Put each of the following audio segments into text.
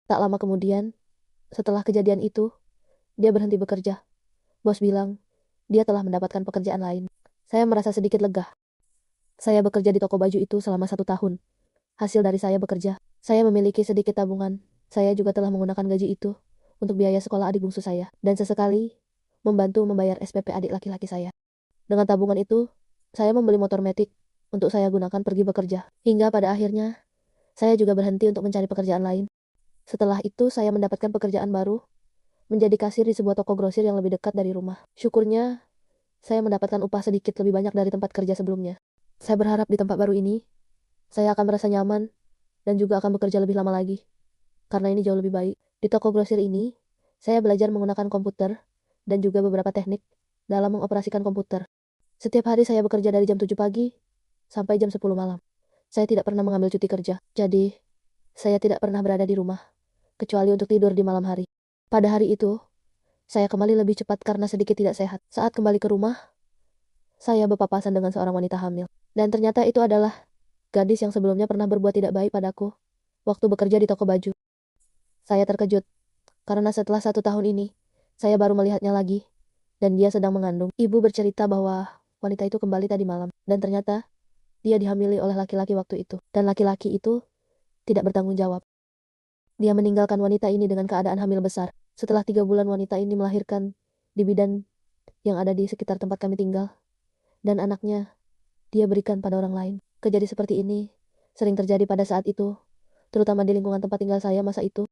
Tak lama kemudian, setelah kejadian itu, dia berhenti bekerja. Bos bilang, dia telah mendapatkan pekerjaan lain. Saya merasa sedikit lega. Saya bekerja di toko baju itu selama 1 tahun. Hasil dari saya bekerja, saya memiliki sedikit tabungan. Saya juga telah menggunakan gaji itu untuk biaya sekolah adik bungsu saya, dan sesekali membantu membayar SPP adik laki-laki saya. Dengan tabungan itu, saya membeli motor metik untuk saya gunakan pergi bekerja. Hingga pada akhirnya, saya juga berhenti untuk mencari pekerjaan lain. Setelah itu, saya mendapatkan pekerjaan baru, menjadi kasir di sebuah toko grosir yang lebih dekat dari rumah. Syukurnya, saya mendapatkan upah sedikit lebih banyak dari tempat kerja sebelumnya. Saya berharap di tempat baru ini, saya akan merasa nyaman dan juga akan bekerja lebih lama lagi, karena ini jauh lebih baik. Di toko grosir ini, saya belajar menggunakan komputer dan juga beberapa teknik dalam mengoperasikan komputer. Setiap hari saya bekerja dari jam 7 pagi sampai jam 10 malam. Saya tidak pernah mengambil cuti kerja, jadi saya tidak pernah berada di rumah, kecuali untuk tidur di malam hari. Pada hari itu, saya kembali lebih cepat karena sedikit tidak sehat. Saat kembali ke rumah, saya berpapasan dengan seorang wanita hamil. Dan ternyata itu adalah gadis yang sebelumnya pernah berbuat tidak baik padaku waktu bekerja di toko baju. Saya terkejut, karena setelah 1 tahun ini, saya baru melihatnya lagi, dan dia sedang mengandung. Ibu bercerita bahwa wanita itu kembali tadi malam, dan ternyata dia dihamili oleh laki-laki waktu itu. Dan laki-laki itu tidak bertanggung jawab. Dia meninggalkan wanita ini dengan keadaan hamil besar. Setelah 3 bulan wanita ini melahirkan di bidan yang ada di sekitar tempat kami tinggal, dan anaknya dia berikan pada orang lain. Kejadian seperti ini sering terjadi pada saat itu, terutama di lingkungan tempat tinggal saya masa itu.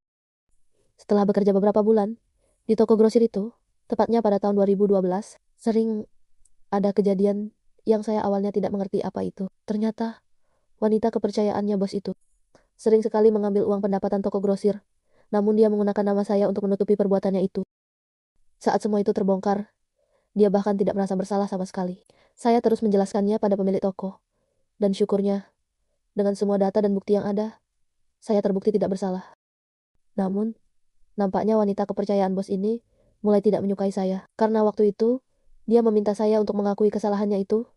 Setelah bekerja beberapa bulan di toko grosir itu, tepatnya pada tahun 2012, sering ada kejadian yang saya awalnya tidak mengerti apa itu. Ternyata wanita kepercayaannya bos itu sering sekali mengambil uang pendapatan toko grosir, namun dia menggunakan nama saya untuk menutupi perbuatannya itu. Saat semua itu terbongkar, dia bahkan tidak merasa bersalah sama sekali. Saya terus menjelaskannya pada pemilik toko, dan syukurnya, dengan semua data dan bukti yang ada, saya terbukti tidak bersalah. Namun, nampaknya wanita kepercayaan bos ini mulai tidak menyukai saya, karena waktu itu, dia meminta saya untuk mengakui kesalahannya itu.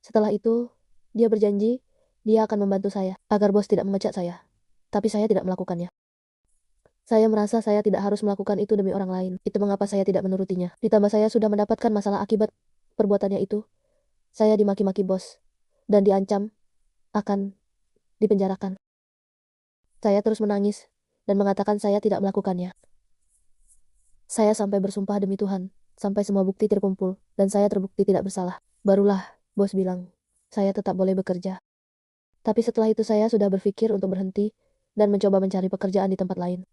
Setelah itu, dia berjanji dia akan membantu saya agar bos tidak memecat saya. Tapi saya tidak melakukannya. Saya merasa saya tidak harus melakukan itu demi orang lain. Itu mengapa saya tidak menurutinya. Ditambah saya sudah mendapatkan masalah akibat perbuatannya itu. Saya dimaki-maki bos dan diancam akan dipenjarakan. Saya terus menangis dan mengatakan saya tidak melakukannya. Saya sampai bersumpah demi Tuhan, sampai semua bukti terkumpul dan saya terbukti tidak bersalah. Barulah bos bilang, saya tetap boleh bekerja. Tapi setelah itu saya sudah berpikir untuk berhenti dan mencoba mencari pekerjaan di tempat lain.